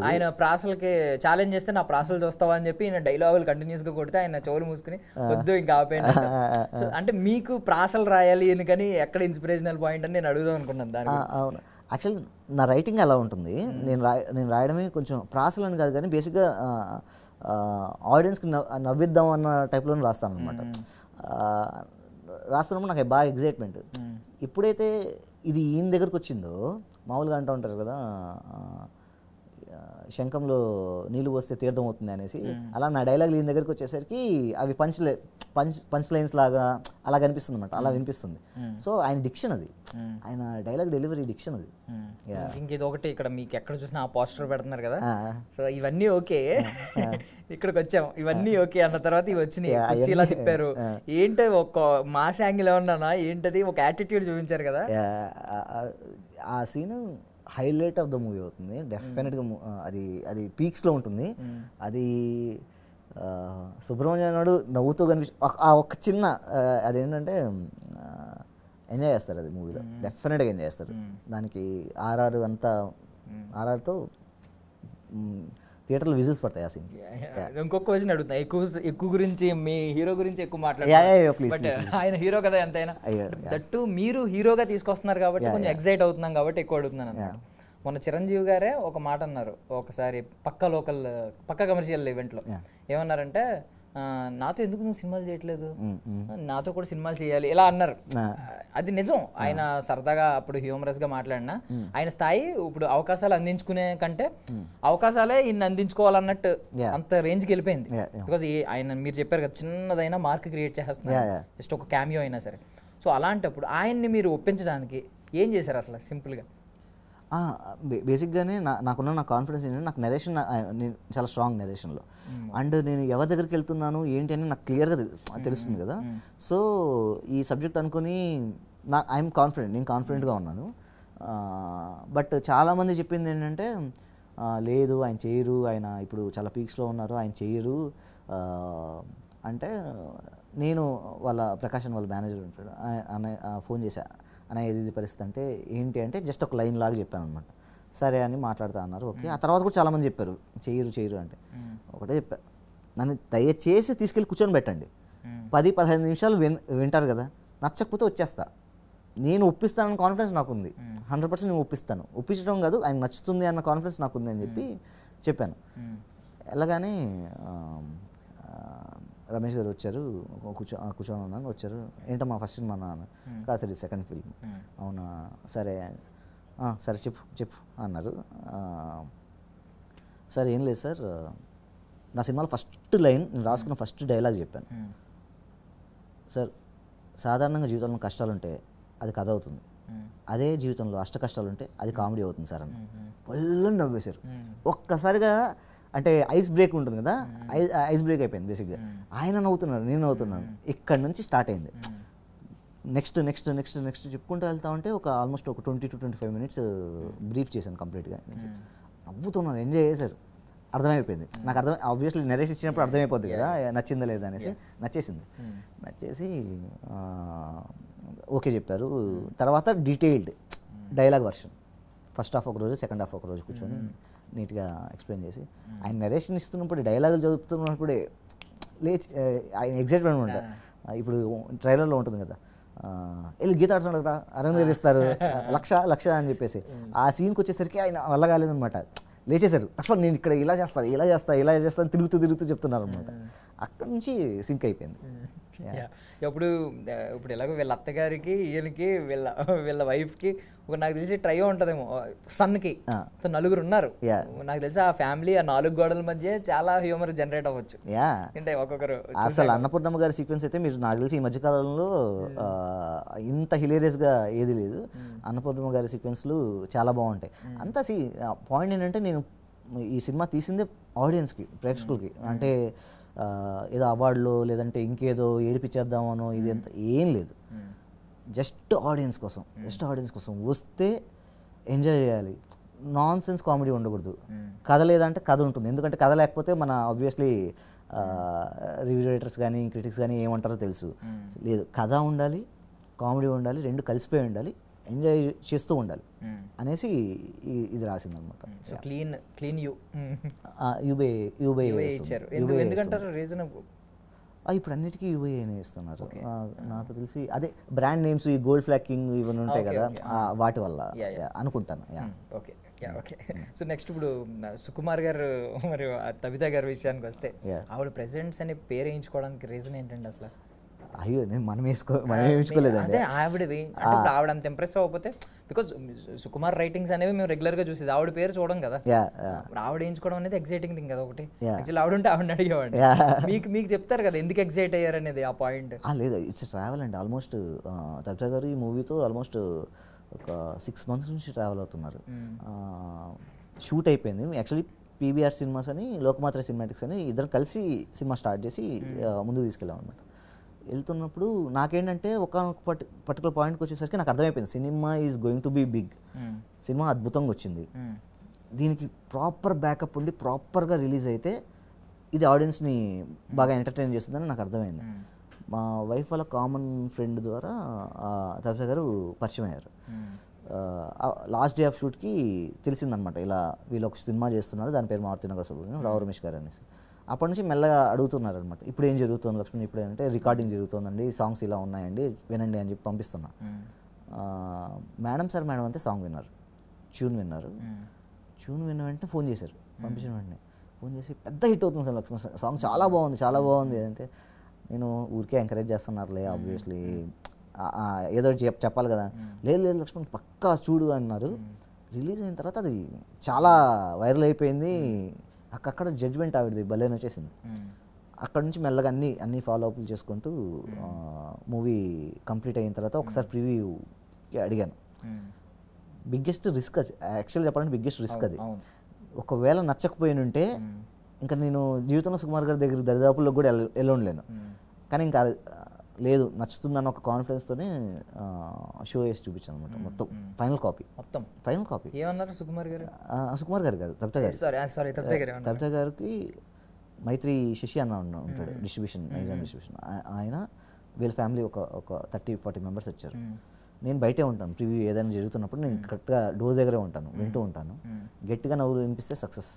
ఆయన ప్రాసలకి ఛాలెంజ్ చేస్తే నా ప్రాసలు చూస్తావా అని చెప్పి ఈయన డైలాగులు కంటిన్యూస్ గా కొడితే ఆయన చెవులు మూసుకుని వద్దు ఇంకా ఆపేయండి. అంటే మీకు ప్రాసలు రాయాలి ఎందుకని ఎక్కడ ఇన్స్పిరేషనల్ పాయింట్ అని నేను అడుగుదాం అనుకున్నాను దాన్ని. యాక్చువల్లీ నా రైటింగ్ అలా ఉంటుంది. నేను రాయడమే కొంచెం ప్రాసలని కాదు, కానీ బేసిక్గా ఆడియన్స్కి నవ్విద్దాం అన్న టైప్లో రాస్తాను అనమాట. రాస్తున్నప్పుడు నాకు బాగా ఎగ్జైట్మెంట్. ఎప్పుడైతే ఇది ఈయన దగ్గరకు వచ్చిందో, మామూలుగా అంటూ ఉంటారు కదా శంఖంలో నీళ్ళు పోస్తే తీర్థం అవుతుంది అనేసి, అలా నా డైలాగ్ ఈయన దగ్గరికి వచ్చేసరికి అవి పంచ్ లైన్స్ లాగా అలా కనిపిస్తుంది అనమాట, అలా వినిపిస్తుంది. సో ఆయన డిక్షన్ అది, ఆయన డైలాగ్ డెలివరీ డిక్షన్ అది. ఇంకేది ఒకటి ఇక్కడ మీకు ఎక్కడ చూసినా ఆ పోస్టర్ పెడుతున్నారు కదా, సో ఇవన్నీ ఓకే, ఇక్కడికి వచ్చాము ఇవన్నీ ఓకే అన్న తర్వాత ఇవి వచ్చినాయి, ఇలా తిప్పారు ఏంటో ఒక మాస్ యాంగిల్ ఏమన్నా ఏంటది, ఒక యాటిట్యూడ్ చూపించారు కదా. ఆ scene highlight of the movie అవుతుంది డెఫినెట్గా. అది పీక్స్లో ఉంటుంది. అది సుబ్రహ్మణ్యం నాయుడు నవ్వుతూ ఆ ఒక చిన్న అదేంటంటే ఎంజాయ్ చేస్తారు అది మూవీలో, డెఫినెట్గా ఎంజాయ్ చేస్తారు. దానికి ఆర్ఆర్తో థియేటర్లో విజిల్స్ పడతాయి ఆ సీన్. ఇంకొక క్వశ్చన్ అడుగుతా, ఎక్కువ గురించి మీ హీరో గురించి ఎక్కువ Yeah, మాట్లాడుతున్నారు, please, బట్ ఆయన హీరో కదా ఎంతైనా, దట్టు మీరు హీరోగా తీసుకొస్తున్నారు కాబట్టి కొంచెం ఎక్సైట్ అవుతున్నాం కాబట్టి ఎక్కువ అడుగుతున్నాను అన్నమాట. మొన్న చిరంజీవి గారే ఒక మాట అన్నారు ఒకసారి పక్క కమర్షియల్ ఈవెంట్లో. ఏమన్నారంటే, నాతో ఎందుకు నువ్వు సినిమాలు చేయట్లేదు, నాతో కూడా సినిమాలు చేయాలి ఇలా అన్నారు. అది నిజం. ఆయన సరదాగా అప్పుడు హ్యూమరస్ గా మాట్లాడినా ఆయన స్థాయి ఇప్పుడు అవకాశాలు అందించుకునే కంటే అవకాశాలే ఈయన అందించుకోవాలన్నట్టు అంత రేంజ్కి వెళ్ళిపోయింది. బికాజ్ ఆయన మీరు చెప్పారు కదా, చిన్నదైనా మార్క్ క్రియేట్ చేస్తున్నారు, జస్ట్ ఒక క్యామియో అయినా సరే. సో అలాంటప్పుడు ఆయన్ని మీరు ఒప్పించడానికి ఏం చేశారు అసలు సింపుల్గా? బేసిక్గానే నాకున్న నా కాన్ఫిడెన్స్ ఏంటంటే, నాకు నెరేషన్ నేను చాలా స్ట్రాంగ్ నెరేషన్లో, అండ్ నేను ఎవరి దగ్గరికి వెళ్తున్నాను ఏంటి అని నాకు క్లియర్గా తెలుస్తుంది కదా. సో ఈ సబ్జెక్ట్ అనుకుని ఐఎమ్ కాన్ఫిడెంట్, నేను కాన్ఫిడెంట్గా ఉన్నాను. బట్ చాలామంది చెప్పింది ఏంటంటే, లేదు ఆయన చేయరు, ఆయన ఇప్పుడు చాలా పీక్స్లో ఉన్నారు, ఆయన చేయరు అంటే, నేను వాళ్ళ ప్రకాశన్ వాళ్ళ మేనేజర్ ఉంటాడు, ఫోన్ చేశా, అన్న ఇది పరిస్థితి అంటే ఏంటి అంటే జస్ట్ ఒక లైన్ లాగా చెప్పాను అనమాట. సరే అని మాట్లాడుతా అన్నారు. ఓకే. ఆ తర్వాత కూడా చాలామంది చెప్పారు చేయరు అంటే. ఒకటే చెప్పా, నన్ను దయచేసి తీసుకెళ్ళి కూర్చొని పెట్టండి, 10-15 నిమిషాలు వింటారు కదా, నచ్చకపోతే వచ్చేస్తా, నేను ఒప్పిస్తానన్న కాన్ఫిడెన్స్ నాకు ఉంది, 100% నేను ఒప్పిస్తాను, ఒప్పించడం కాదు ఆయన నచ్చుతుంది అన్న కాన్ఫిడెన్స్ నాకు ఉంది అని చెప్పి చెప్పాను. ఎలాగానే రమేష్ గారు వచ్చారు, కూర్చొని ఉన్నాను, వచ్చారు, ఏంటమ్మా ఫస్ట్ సినిమా అన్న, కాదు సార్ ఇది సెకండ్ ఫిల్మ్. అవునా, సరే సరే చెప్పు అన్నారు. సార్ ఏం లేదు సార్, నా సినిమాలో ఫస్ట్ లైన్ నేను రాసుకున్న ఫస్ట్ డైలాగ్ చెప్పాను సార్, సాధారణంగా జీవితంలో కష్టాలు ఉంటే అది కథ అవుతుంది, అదే జీవితంలో అష్ట కష్టాలు ఉంటే అది కామెడీ అవుతుంది సార్ అన్న. వాళ్ళని నవ్వేశారు ఒక్కసారిగా. అంటే ఐస్ బ్రేక్ ఉంటుంది కదా, ఐస్ బ్రేక్ అయిపోయింది బేసిక్గా. ఆయన నవ్వుతున్నారు, నేను నవ్వుతున్నాను. ఇక్కడ నుంచి స్టార్ట్ అయింది. నెక్స్ట్ చెప్పుకుంటూ వెళ్తా ఉంటే ఒక ఆల్మోస్ట్ ఒక 20-25 మినిట్స్ బ్రీఫ్ చేశాను కంప్లీట్గా. నవ్వుతున్నాను, ఎంజాయ్ చేశారు. అర్థమైపోయింది నాకు, ఆబ్వియస్లీ నరేష్ ఇచ్చినప్పుడు అర్థమైపోద్ది కదా నచ్చిందా లేదా అనేసి. నచ్చేసి ఓకే చెప్పారు. తర్వాత detailed dialogue version first half ఒక రోజు, సెకండ్ హాఫ్ ఒక రోజు కూర్చొని నీట్గా ఎక్స్ప్లెయిన్ చేసి, ఆయన నరేషన్ ఇస్తున్నప్పుడు డైలాగులు చదువుతున్నప్పుడే లేచి ఆయన ఎగ్జైట్మెంట్ ఉంటుంది. ఇప్పుడు ట్రైలర్లో ఉంటుంది కదా, వెళ్ళి గీత ఆడుతున్నాడు కదా, అరవింద్ గారు ఇస్తారు లక్ష అని చెప్పేసి, ఆ సీన్కి వచ్చేసరికి ఆయన వల్ల కాలేదనమాట, లేచేశారు. అసలు నేను ఇక్కడ ఇలా చేస్తా అని తిరుగుతూ చెప్తున్నారు అనమాట. అక్కడి నుంచి సింక్ అయిపోయింది. ఇప్పుడు ఎలాగో వీళ్ళ అత్తగారికి ఈయనకి వీళ్ళ వైఫ్కి ఒక నాకు తెలిసి ట్రై ఉంటుందేమో సన్కి, నలుగురు ఉన్నారు నాకు తెలిసి. ఆ ఫ్యామిలీ ఆ 4 గోడల మధ్య చాలా హ్యూమర్ జనరేట్ అవ్వచ్చు. అంటే ఒక్కొక్కరు అసలు అన్నపూర్ణమ్మ గారి సీక్వెన్స్ అయితే మీరు నాకు తెలిసి ఈ మధ్యకాలంలో ఇంత హిలేరియస్గా ఏది లేదు. అన్నపూర్ణమ్మ గారి సీక్వెన్స్లు చాలా బాగుంటాయి. అంతా పాయింట్ ఏంటంటే, నేను ఈ సినిమా తీసిందే ఆడియన్స్కి, ప్రేక్షకులకి. అంటే ఏదో అవార్డులో లేదంటే ఇంకేదో ఏడిపించేద్దామనో ఇది అంత ఏం లేదు. జస్ట్ ఆడియన్స్ కోసం వస్తే ఎంజాయ్ చేయాలి. నాన్ సెన్స్ కామెడీ ఉండకూడదు. కథ లేదంటే కథ ఉంటుంది, ఎందుకంటే కథ లేకపోతే మన ఆబ్వియస్లీ రివ్యూ రైటర్స్ కానీ క్రిటిక్స్ కానీ ఏమంటారో తెలుసు. లేదు, కథ ఉండాలి, కామెడీ ఉండాలి, రెండు కలిసిపోయి ఉండాలి, ఎంజాయ్ చేస్తూ ఉండాలి అనేసి ఇది రాసిందనమాట. ఇప్పుడు అన్నిటికీ యూఏ ఇస్తున్నారు నాకు తెలిసి. అదే బ్రాండ్ నేమ్స్, ఈ గోల్డ్ ఫ్లాకింగ్ ఇవన్నీ ఉంటాయి కదా, వాటి వల్ల అనుకుంటాను. ఓకే. సో నెక్స్ట్ ఇప్పుడు సుకుమార్ గారు మరియు తబితా గారి విషయానికి వస్తే, ఆవిడ ప్రెసిడెంట్స్ అనే పేరు వేయించుకోవడానికి రీజన్ ఏంటండి అసలు? అయ్యో, మనం వేయించుకోలేదండి. ఆవిడ అంత ఇంప్రెస్ అవ్వకపోతే, బికాస్ సుకుమార్ రైటింగ్స్ అనేవి మేము రెగ్యులర్ గా చూసేది, ఆవిడ పేరు చూడడం కదా, ఆవిడ వేయించుకోవడం అనేది ఎక్సైటింగ్ థింగ్ కదా ఒకటి. యాక్చువల్లీ ఆవిడ ఉంటే ఆవిడ అడిగేవాడు, మీకు చెప్తారు కదా ఎందుకు ఎక్సైట్ అయ్యారు అనేది ఆ పాయింట్. లేదు, ఇట్స్ ట్రావెల్ అండి. ఆల్మోస్ట్ తబితా గారు ఈ మూవీతో ఆల్మోస్ట్ ఒక 6 months నుంచి ట్రావెల్ అవుతున్నారు. షూట్ అయిపోయింది. యాక్చువల్లీ పీబీఆర్ సినిమాస్ అని, లోకమాత్ర సినిమాటిక్స్ అని ఇద్దరు కలిసి సినిమా స్టార్ట్ చేసి ముందుకు తీసుకెళ్ళాం అనమాట. వెళ్తున్నప్పుడు నాకేంటంటే ఒక పర్టికులర్ పాయింట్కి వచ్చేసరికి నాకు అర్థమైపోయింది, cinema is going to be big. Cinema అద్భుతంగా వచ్చింది, దీనికి ప్రాపర్ బ్యాకప్ ఉండి ప్రాపర్గా రిలీజ్ అయితే ఇది ఆడియన్స్ని బాగా ఎంటర్టైన్ చేస్తుందని నాకు అర్థమైంది. మా వైఫ్ వాళ్ళ కామన్ ఫ్రెండ్ ద్వారా తబితా గారు పరిచయం అయ్యారు. లాస్ట్ డే ఆఫ్ షూట్కి తెలిసిందనమాట, ఇలా వీళ్ళు ఒక సినిమా చేస్తున్నారు, దాని పేరు మారుతి నగర సుబ్రహ్మణ్యం, రావు రమేష్ గారు అనేసి. అప్పటి నుంచి మెల్లగా అడుగుతున్నారు అనమాట, ఇప్పుడు ఏం జరుగుతుంది లక్ష్మణ్, ఇప్పుడు ఏంటంటే రికార్డింగ్ జరుగుతుందండి, సాంగ్స్ ఇలా ఉన్నాయండి వినండి అని చెప్పి పంపిస్తున్నా. మేడం సార్ మేడం అంతే సాంగ్ విన్నారు, ట్యూన్ విన్నారు. ట్యూన్ విన్న వెంటనే ఫోన్ చేశారు, పంపించిన వెంటనే ఫోన్ చేసి పెద్ద హిట్ అవుతుంది సార్ లక్ష్మణ్, సాంగ్ చాలా బాగుంది చాలా బాగుంది అంటే, నేను ఊరికే ఎంకరేజ్ చేస్తున్నారులే ఆబ్వియస్లీ ఏదో చెప్పాలి కదా, లేదు లేదు లక్ష్మణ్ పక్కా చూడు అన్నారు. రిలీజ్ అయిన తర్వాత అది చాలా వైరల్ అయిపోయింది, అక్కడ జడ్జ్మెంట్ ఆవిడది భలే నచ్చేసింది. అక్కడ నుంచి మెల్లగా అన్ని ఫాలో అప్లు చేసుకుంటూ మూవీ కంప్లీట్ అయిన తర్వాత ఒకసారి ప్రివ్యూకి అడిగాను. బిగ్గెస్ట్ రిస్క్ అది, యాక్చువల్గా చెప్పాలంటే బిగ్గెస్ట్ రిస్క్ అది. ఒకవేళ నచ్చకపోయిన ఉంటే ఇంకా నేను జీవితంలో సుకుమార్ గారి దగ్గర దరిదాపుల్లో కూడా వెళ్ళలేను. కానీ ఇంకా లేదు, నచ్చుతుందన్న ఒక కాన్ఫిడెన్స్తోనే షో వేసి చూపించాను అనమాట. మొత్తం ఫైనల్ కాపీ ఏమన్నారు సుకుమార్ గారు? సుకుమార్ గారు కాదు, తబితా గారు. తబితా గారికి మైత్రి శశి అన్న ఉంటాడు, డిస్ట్రిబ్యూషన్ నైజాం డిస్ట్రిబ్యూషన్. ఆయన వీళ్ళ ఫ్యామిలీ ఒక 30-40 మెంబర్స్ వచ్చారు. నేను బయటే ఉంటాను, ప్రివ్యూ ఏదైనా జరుగుతున్నప్పుడు నేను కరెక్ట్గా డోర్ దగ్గరే ఉంటాను, వింటూ ఉంటాను. గట్టిగా నవ్వులు వినిపిస్తే సక్సెస్,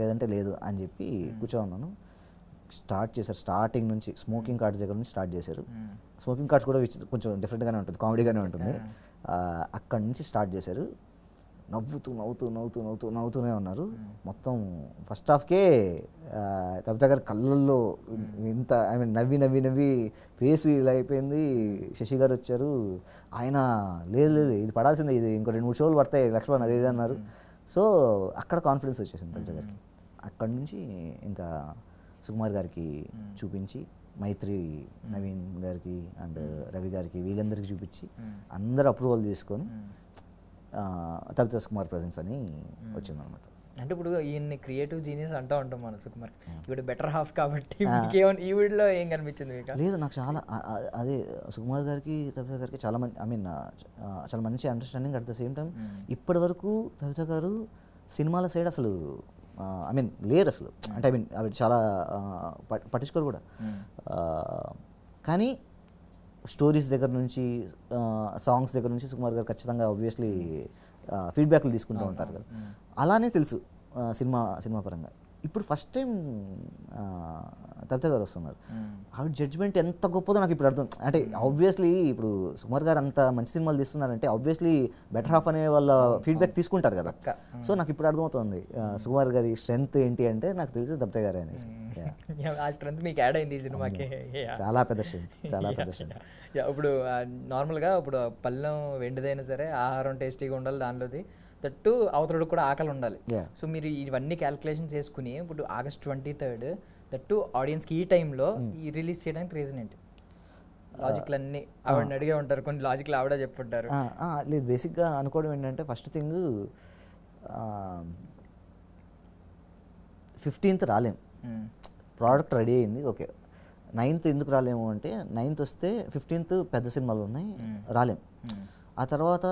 లేదంటే లేదు అని చెప్పి కూర్చో ఉన్నాను. స్టార్ట్ చేశారు, స్టార్టింగ్ నుంచి స్మోకింగ్ కార్డ్స్ దగ్గర నుంచి స్టార్ట్ చేశారు. స్మోకింగ్ కార్డ్స్ కూడా కొంచెం డిఫరెంట్గానే ఉంటుంది, కామెడీగానే ఉంటుంది. అక్కడి నుంచి స్టార్ట్ చేశారు, నవ్వుతూనే ఉన్నారు. మొత్తం ఫస్ట్ హాఫ్కే తబితా గారి కళ్ళల్లో ఇంత నవ్వి ఫేస్ ఇలా అయిపోయింది. శశి గారు వచ్చారు, ఆయన లేదు ఇది పడాల్సిందే, ఇది ఇంకో 2-3 షోలు పడతాయి లక్ష్మణ్ అదే అన్నారు. సో అక్కడ కాన్ఫిడెన్స్ వచ్చేసింది తబితా గారికి. అక్కడి నుంచి ఇంకా సుకుమార్ గారికి చూపించి, మైత్రి నవీన్ గారికి అండ్ రవి గారికి వీళ్ళందరికీ చూపించి అందరూ అప్రూవల్ తీసుకొని తబితా సుకుమార్ ప్రజెన్స్ అని వచ్చిందనమాట. అంటే ఇప్పుడు ఈయన్ని క్రియేటివ్ జీనియస్ అంటూ ఉంటాం మనం సుకుమార్, ఇప్పుడు బెటర్ హాఫ్ కాబట్టి ఈ వీడియోలో ఏం కనిపించింది మీకు? లేదు, నాకు చాలా అదే సుకుమార్ గారికి తబితా గారికి చాలా చాలా మంచి understanding. At the same time ఇప్పటి వరకు తబితా గారు సినిమాల సైడ్ అసలు లేరు అసలు, అంటే అవి చాలా పట్టించుకోరు కూడా. కానీ స్టోరీస్ దగ్గర నుంచి సాంగ్స్ దగ్గర నుంచి సుకుమార్ గారు ఖచ్చితంగా ఆబ్వియస్లీ ఫీడ్బ్యాక్లు తీసుకుంటూ ఉంటారు కదా, అలానే తెలుసు సినిమా పరంగా. ఇప్పుడు ఫస్ట్ టైం తబితా గారు వస్తున్నారు, ఆవిడ జడ్జ్మెంట్ ఎంత గొప్పదో నాకు ఇప్పుడు అర్థం. అంటే ఆబ్వియస్లీ ఇప్పుడు సుకుమార్ గారు అంత మంచి సినిమాలు తీస్తున్నారంటే ఆబ్వియస్లీ బెటర్ హాఫ్ అనే వాళ్ళ ఫీడ్బ్యాక్ తీసుకుంటారు కదా. సో నాకు ఇప్పుడు అర్థమవుతుంది సుకుమార్ గారి స్ట్రెంగ్త్ ఏంటి అంటే నాకు తెలిసి తబితా గారే అనేసి. ఆ స్ట్రెంగ్త్ మీకు యాడ్ అయింది ఈ సినిమాకి, చాలా పెద్ద స్ట్రెంగ్త్. ఇప్పుడు నార్మల్గా ఇప్పుడు పళ్ళెం వెండిదైనా సరే ఆహారం టేస్టీగా ఉండాలి, దానిలోది దట్టు అవతరుడు కూడా ఆకలి ఉండాలి. సో మీరు ఇవన్నీ క్యాలిక్యులేషన్స్ చేసుకుని ఇప్పుడు August 23rd దట్టు ఆడియన్స్కి ఈ టైంలో ఈ రిలీజ్ చేయడానికి రీజన్ ఏంటి? లాజిక్లు అన్నీ ఆవిడని అడిగే ఉంటారు, కొన్ని లాజిక్లు ఆవిడ చెప్పుంటారు. లేదు, బేసిక్గా అనుకోవడం ఏంటంటే ఫస్ట్ థింగ్ 15th రాలేము, ప్రోడక్ట్ రెడీ అయింది, ఓకే. 9th ఎందుకు రాలేము అంటే 9th వస్తే 15th పెద్ద సినిమాలు ఉన్నాయి, రాలేము. ఆ తర్వాత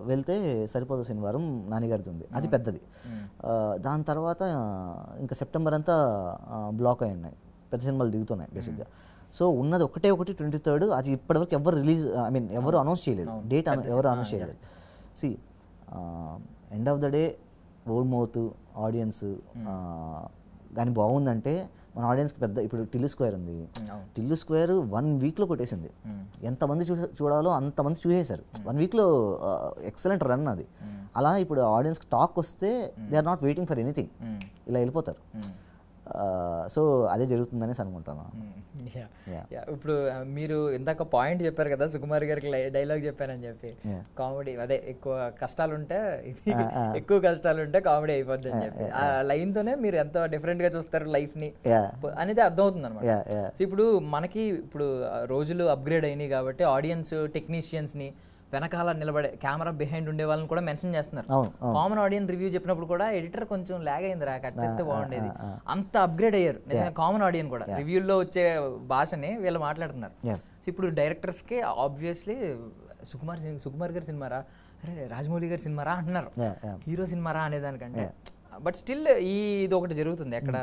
వెళ్తే సరిపోదు, శనివారం నానిగారిది ఉంది, అది పెద్దది. దాని తర్వాత ఇంకా సెప్టెంబర్ అంతా బ్లాక్ అయి ఉన్నాయి, పెద్ద సినిమాలు దిగుతున్నాయి బేసిక్గా. సో ఉన్నది ఒకటి 23rd, అది ఇప్పటివరకు ఎవరు ఎవరు అనౌన్స్ చేయలేదు, డేట్ ఎవరు అనౌన్స్ చేయలేదు. సి end of the day word mouth audience కానీ బాగుందంటే మన ఆడియన్స్కి పెద్ద, ఇప్పుడు టిల్లు స్క్వేర్ ఉంది, టిల్లు స్క్వేర్ 1 వీక్లో కొట్టేసింది. ఎంతమంది చూడాలో అంతమంది చూసేశారు 1 వీక్లో, ఎక్సలెంట్ రన్ అది. అలా ఇప్పుడు ఆడియన్స్కి టాక్ వస్తే they are not waiting for anything, ఇలా వెళ్ళిపోతారు. సో అదే జరుగుతుందనేసి అనుకుంటాను. ఇప్పుడు మీరు ఇందాక పాయింట్ చెప్పారు కదా, సుకుమార్ గారికి డైలాగ్ చెప్పానని చెప్పి, కామెడీ అదే ఎక్కువ కష్టాలుంటే ఎక్కువ కష్టాలుంటే కామెడీ అయిపోద్ది అని చెప్పి, ఆ లైన్తోనే మీరు ఎంత డిఫరెంట్గా చూస్తారు లైఫ్ని అనేది అర్థమవుతుంది అనమాట. సో ఇప్పుడు మనకి ఇప్పుడు రోజులు అప్గ్రేడ్ అయినాయి కాబట్టి ఆడియన్స్ టెక్నీషియన్స్ని వెనకాల నిలబడే కెమెరా బిహైండ్ ఉండే వాళ్ళని కూడా మెన్షన్ చేస్తున్నారు. కామన్ ఆడియన్స్ రివ్యూ చెప్పినప్పుడు కూడా ఎడిటర్ కొంచెం లాగ్ అయింది రా, కట్ చేస్తే బాగుండేది, అంత అప్గ్రేడ్ అయ్యారు నిజంగా. కామన్ ఆడియన్స్ కూడా రివ్యూల్లో వచ్చే భాషని వీళ్ళు మాట్లాడుతున్నారు. సో ఇప్పుడు డైరెక్టర్స్కి ఆబ్వియస్లీ సుకుమార్ గారి సినిమారా, అరే రాజమౌళి గారి సినిమారా అంటున్నారు, హీరో సినిమారా అనేదానికంటే. బట్ స్టిల్ ఇది ఒకటి జరుగుతుంది ఎక్కడ,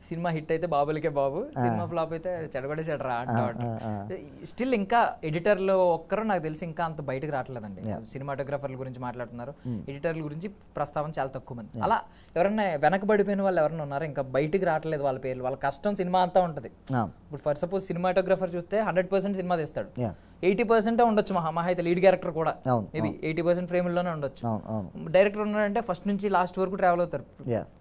సినిమా హిట్ అయితే బాబులకే బాబు, సినిమా ఫ్లాప్ అయితే చెడగొడేసాడు రా అంటూ. స్టిల్ ఇంకా ఎడిటర్లు ఒక్కరు నాకు తెలిసి ఇంకా అంత బయటకు రావట్లేదండి. సినిమాటోగ్రాఫర్ల గురించి మాట్లాడుతున్నారు, ఎడిటర్ల గురించి ప్రస్తావన చాలా తక్కువ మంది. అలా ఎవరన్నా వెనకబడిపోయిన వాళ్ళు ఎవరైనా ఉన్నారో ఇంకా బయటికి రావట్లేదు వాళ్ళ పేర్లు. వాళ్ళ కష్టం సినిమా అంతా ఉంటుంది. ఇప్పుడు ఫర్ సపోజ్ సినిమాటోగ్రాఫర్ చూస్తే 100% సినిమా తీస్తాడు, 80% ఉండొచ్చు మహా అయితే లీడ్ క్యారెక్టర్ కూడా మేబీ 80% ఫ్రేమ్లోనే ఉండొచ్చు. డైరెక్టర్ ఉన్నాడంటే ఫస్ట్ నుంచి లాస్ట్ వరకు ట్రావెల్ అవుతారు,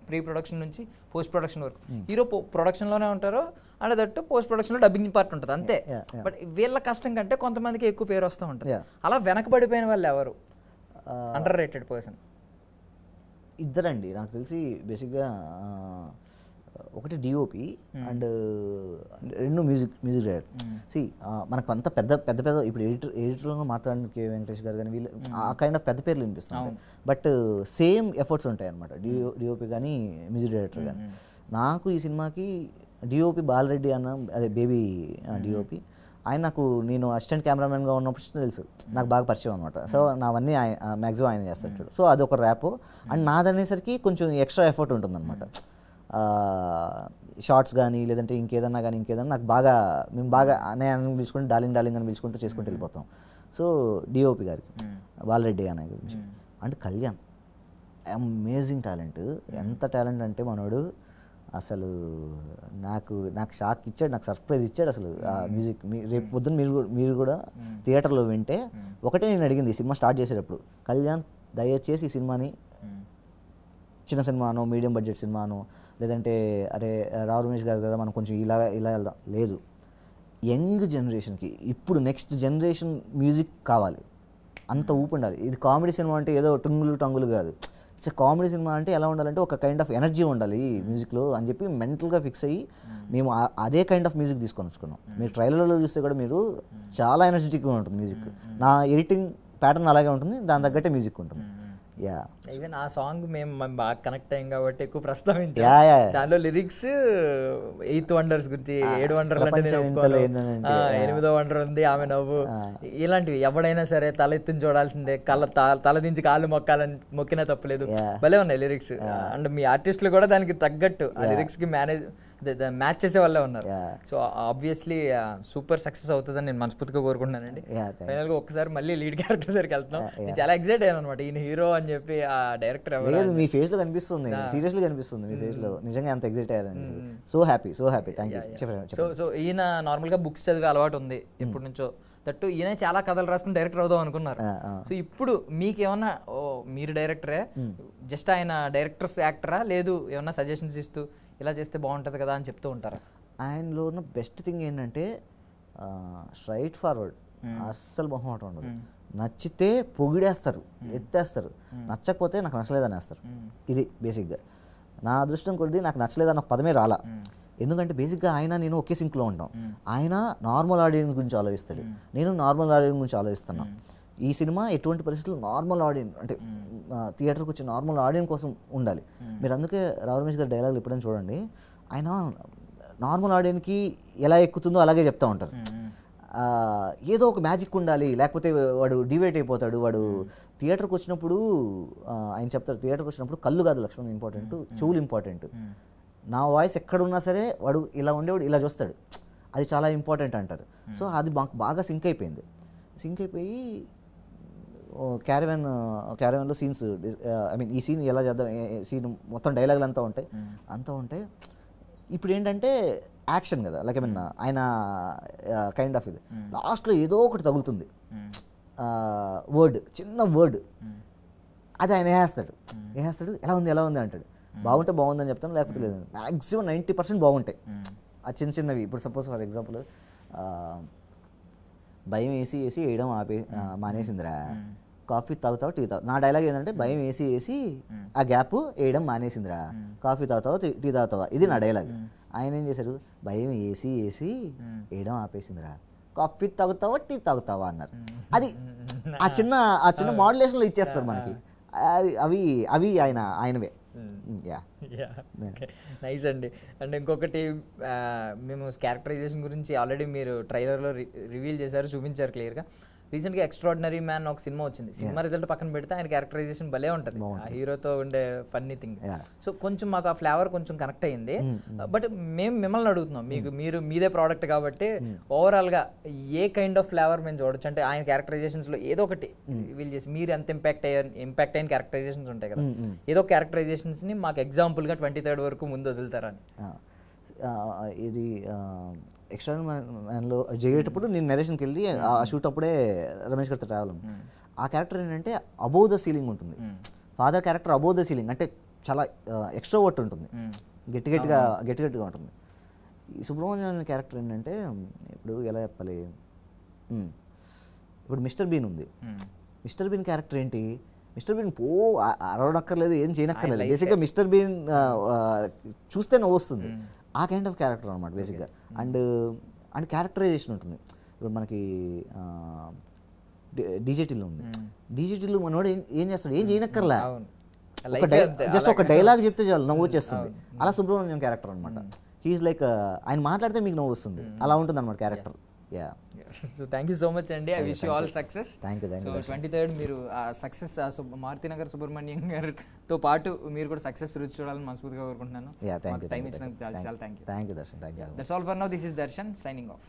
ప్రీ ప్రొడక్షన్ నుంచి పోస్ట్ ప్రొడక్షన్ వరకు. హీరో ప్రొడక్షన్ లోనే ఉంటారు, అండ్ దట్టు పోస్ట్ ప్రొడక్షన్ లో డబ్బింగ్ పార్ట్ ఉంటుంది అంతే. బట్ వీళ్ళ కష్టం కంటే కొంతమందికి ఎక్కువ పేరు వస్తూ ఉంటుంది. అలా వెనకబడిపోయిన వాళ్ళు ఎవరు అండర్ రేటెడ్ పర్సన్? ఇద్దరండి నాకు తెలిసి. బేసిక్గా ఒకటి డిఓపి అండ్ రెండు మ్యూజిక్ డైరెక్టర్. సి మనకు అంత పెద్ద పెద్ద పెద్ద ఇప్పుడు ఎడిటర్లో మాట్లాడడానికి వెంకటేష్ గారు కానీ వీళ్ళు ఆ కైండ్ ఆఫ్ పెద్ద పేర్లు వినిపిస్తుంది. బట్ సేమ్ ఎఫర్ట్స్ ఉంటాయి అనమాట, డిఓపి కానీ మ్యూజిక్ డైరెక్టర్ కానీ. నాకు ఈ సినిమాకి డిఓపి బాలరెడ్డి అన్న, అదే బేబీ డిఓపి, ఆయన నాకు నేను అసిస్టెంట్ కెమెరామెన్గా ఉన్నప్పుడు తెలుసు, నాకు బాగా పరిచయం అనమాట. సో నావన్నీ మ్యాక్సిమం ఆయన చేస్తాడు. సో అది ఒక ర్యాప్. అండ్ నాదనేసరికి కొంచెం ఎక్స్ట్రా ఎఫర్ట్ ఉంటుందన్నమాట. షార్ట్స్ కానీ లేదంటే ఇంకేదన్నా నాకు బాగా మేము బాగా అన్నయ్య అని పిలుచుకుంటూ డార్లింగ్ అని పిలుచుకుంటూ చేసుకుంటూ వెళ్ళిపోతాం. సో డిఓపి గారికి బాలరెడ్డి అన్నయ్య గురించి. And Kalyan amazing talent. ఎంత టాలెంట్ అంటే మనోడు అసలు నాకు షాక్ ఇచ్చాడు, నాకు సర్ప్రైజ్ ఇచ్చాడు అసలు. ఆ మ్యూజిక్ రేపు పొద్దున్న మీరు కూడా థియేటర్లో వింటే ఒకటే నేను అడిగింది ఈ సినిమా స్టార్ట్ చేసేటప్పుడు, కళ్యాణ్ దయచేసి ఈ సినిమాని చిన్న సినిమానో మీడియం బడ్జెట్ సినిమానో లేదంటే అరే రావు రమేష్ గారు కదా మనం కొంచెం ఇలా వెళ్దాం, లేదు, యంగ్ జనరేషన్కి ఇప్పుడు నెక్స్ట్ జనరేషన్ మ్యూజిక్ కావాలి, అంత ఊపు ఉండాలి. ఇది కామెడీ సినిమా అంటే ఏదో టంగులు కాదు. ఇట్స్ కామెడీ సినిమా అంటే ఎలా ఉండాలంటే ఒక కైండ్ ఆఫ్ ఎనర్జీ ఉండాలి మ్యూజిక్లో అని చెప్పి మెంటల్గా ఫిక్స్ అయ్యి మేము అదే కైండ్ ఆఫ్ మ్యూజిక్ తీసుకొని వచ్చుకున్నాం. మీరు ట్రైలర్లో చూస్తే కూడా మీరు చాలా ఎనర్జెటిక్గా ఉంటుంది మ్యూజిక్. నా ఎడిటింగ్ ప్యాటర్న్ అలాగే ఉంటుంది, దాని తగ్గట్టే మ్యూజిక్ ఉంటుంది. ఈవెన్ ఆ సాంగ్ మేము బాగా కనెక్ట్ అయ్యాం కాబట్టి ఎక్కువ ప్రస్తావించాం. దానిలో లిరిక్స్ 8 వండర్స్ గురించి, 7 వండర్లు అంటే 8వ వండర్ ఉంది ఆమె నవ్వు, ఇలాంటివి ఎవడైనా సరే తల ఎత్తుని చూడాల్సిందే, తల దించి కాళ్ళు మొక్కినా తప్పలేదు, భలే ఉన్నాయి లిరిక్స్. అండ్ మీ ఆర్టిస్టులు కూడా దానికి తగ్గట్టు ఆ లిరిక్స్ కి మ్యాచ్ చేసే వాళ్ళే ఉన్నారు. సో ఆబ్వియస్లీ సూపర్ సక్సెస్ అవుతుందని నేను మనస్ఫూర్తిగా కోరుకుంటున్నానండి. ఫైనల్ గా ఒక్కసారి మళ్ళీ లీడ్ క్యారెక్టర్ దగ్గరికి వెళ్తున్నాం. నేను చాలా ఎక్సైట్ అయ్యాను అనమాట, ఈయన హీరో అని చెప్పి. ఆ డైరెక్టర్ ఎవరు మీ ఫేస్ లో కనిపిస్తుంది, సీరియస్లీ కనిపిస్తుంది మీ ఫేస్ లో, నిజంగా అంత ఎక్సైట్ అయ్యారని. So happy thank you. So ఈయన నార్మల్ గా బుక్స్ చదివే అలవాటు ఉంది ఎప్పటి నుంచో, దట్టు ఈయన చాలా కథలు రాసుకుని డైరెక్టర్ అవుదాం అనుకున్నారు. సో ఇప్పుడు మీకు ఏమన్నా మీరు డైరెక్టరే, జస్ట్ ఆయన డైరెక్టర్స్ యాక్టరా, లేదు ఏమన్నా సజెషన్స్ ఇస్తూ ఇలా చేస్తే బాగుంటుంది కదా అని చెప్తూ ఉంటారా? ఆయనలో ఉన్న బెస్ట్ థింగ్ ఏంటంటే స్ట్రైట్ ఫార్వర్డ్, అస్సలు మొహమాట ఉండదు. నచ్చితే పొగిడేస్తారు, ఎత్తేస్తారు, నచ్చకపోతే నాకు నచ్చలేదని వేస్తారు. ఇది బేసిక్గా నా అదృష్టం కొద్ది నాకు నచ్చలేదని ఒక పదమే రాలా. ఎందుకంటే బేసిక్గా ఆయన నేను ఒకే సింక్లో ఉంటాం. ఆయన నార్మల్ ఆడియన్స్ గురించి ఆలోచిస్తాడు, నేను నార్మల్ ఆడియన్స్ గురించి ఆలోచిస్తున్నాను. ఈ సినిమా ఎటువంటి పరిస్థితుల్లో నార్మల్ ఆడియన్స్ అంటే థియేటర్కి వచ్చే నార్మల్ ఆడియన్స్ కోసం ఉండాలి. మీరు అందుకే రావు రమేష్ గారి డైలాగులు ఎప్పుడైనా చూడండి, ఆయన నార్మల్ ఆడియన్స్కి ఎలా ఎక్కుతుందో అలాగే చెప్తూ ఉంటారు. ఏదో ఒక మ్యాజిక్ ఉండాలి, లేకపోతే వాడు డివేట్ అయిపోతాడు. వాడు థియేటర్కి వచ్చినప్పుడు ఆయన చెప్తారు, థియేటర్కి వచ్చినప్పుడు కళ్ళు కాదు లక్ష్మణ్ ఇంపార్టెంట్, చెవులు ఇంపార్టెంట్. నా వాయిస్ ఎక్కడున్నా సరే వాడు ఇలా ఉండేవాడు ఇలా చూస్తాడు, అది చాలా ఇంపార్టెంట్ అంటారు. సో అది బాగా సింక్ అయిపోయింది. సింక్ అయిపోయి క్యారవాన్లో సీన్స్, ఐ మీన్ ఈ సీన్ ఎలా చేద్దాం, సీన్ మొత్తం డైలాగులు అంతా ఉంటాయి. ఇప్పుడు ఏంటంటే యాక్షన్ కదా, లైక్ ఐ మీన్ ఆయన కైండ్ ఆఫ్ ఇది లాస్ట్లో ఏదో ఒకటి తగులుతుంది, వర్డ్, చిన్న వర్డ్, అది ఆయన వేస్తాడు ఎలా ఉంది అంటాడు. బాగుంటే బాగుందని చెప్తాను, లేకపోతే లేదని. మ్యాక్సిమం 90% బాగుంటాయి ఆ చిన్నవి. ఇప్పుడు సపోజ్ ఫర్ ఎగ్జాంపుల్ భయం వేసి వేయడం మానేసిందిరా, కాఫీ తాగుతావు టీ తాగుతావు. నా డైలాగ్ ఏంటంటే భయం వేసి ఆ గ్యాప్ వేయడం మానేసిందిరా, కాఫీ తాగుతావా టీ తాగుతావా, ఇది నా డైలాగ్. ఆయన ఏం చేశారు, భయం వేసి వేయడం ఆపేసిందిరా, కాఫీ తాగుతావా టీ తాగుతావా అన్నారు. అది ఆ చిన్న మాడ్యులేషన్లో ఇచ్చేస్తారు మనకి. అవి ఆయనవే. యా. నైస్ అండి. అండ్ ఇంకొకటి మేము క్యారెక్టరైజేషన్ గురించి ఆల్రెడీ మీరు ట్రైలర్లో రివీల్ చేశారు, చూపించారు క్లియర్గా. రీసెంట్గా ఎక్స్ట్రాడినరీ మ్యాన్ ఒక సినిమా వచ్చింది. సినిమా రిజల్ట్ పక్కన పెడితే ఆయన క్యారెక్టరైజేషన్ భలే ఉంటుంది, ఆ హీరోతో ఉండే ఫన్నీ థింగ్. సో కొంచెం మాకు ఆ ఫ్లేవర్ కొంచెం కనెక్ట్ అయ్యింది. బట్ మేము మిమ్మల్ని అడుగుతున్నాం, మీరు మీదే ప్రోడక్ట్ కాబట్టి ఓవరాల్గా ఏ కైండ్ ఆఫ్ ఫ్లేవర్ మేము చూడొచ్చు అంటే ఆయన క్యారెక్టరైజేషన్స్లో ఏదో ఒకటి వీల్ చేసి మీరు ఎంత ఇంపాక్ట్ అయిన క్యారెక్టరైజేషన్స్ ఉంటాయి కదా, ఏదో క్యారెక్టరైజేషన్స్ని మాకు ఎగ్జాంపుల్గా 23rd వరకు ముందు వదులుతారని. ఇది ఎక్స్ట్రాడినరీలో జరిగేటప్పుడు నేను నరేషన్కి వెళ్ళి ఆ షూట్ అప్పుడే రమేష్ గారితో ట్రావెల్. ఆ క్యారెక్టర్ ఏంటంటే అబోవ్ ద సీలింగ్ ఉంటుంది. Father character above the ceiling అంటే చాలా ఎక్స్ట్రోవర్ట్ ఉంటుంది, గట్టిగా ఉంటుంది. ఈ సుబ్రహ్మణ్యం క్యారెక్టర్ ఏంటంటే ఇప్పుడు ఎలా చెప్పాలి, ఇప్పుడు మిస్టర్ బీన్ ఉంది. మిస్టర్ బీన్ క్యారెక్టర్ ఏంటి, మిస్టర్ బీన్ అరవనక్కర్లేదు, ఏం చేయనక్కర్లేదు. బేసిక్గా మిస్టర్ బీన్ చూస్తే నవ్వు వస్తుంది. ఆ కైండ్ ఆఫ్ క్యారెక్టర్ అనమాట బేసిక్గా. అండ్ క్యారెక్టరైజేషన్ ఉంటుంది. ఇప్పుడు మనకి డీజేటీలో ఉంది. డీజేటీలో మనోడు ఏం చేస్తాడు, ఏం చేయనక్కర్లే, జస్ట్ ఒక డైలాగ్ చెప్తే చాలు నవ్వు వచ్చేస్తుంది. అలా సుబ్రహ్మణ్యం క్యారెక్టర్ అనమాట. హీఈస్ లైక్ ఆయన మాట్లాడితే మీకు నవ్వు వస్తుంది, అలా ఉంటుంది అనమాట character. So thank you so much అండి. I wish you all success. Thank you. 23rd మీరు సక్సెస్ మారుతినగర్ సుబ్రహ్మణ్యం గారితో పాటు మీరు కూడా సక్సెస్ రుచి చూడాలని మనస్ఫూర్తిగా కోరుకుంటున్నాను. టైం ఇచ్చినందుకు చాలా thank you. Thank you Darshan. That's all for now. This is Darshan signing off.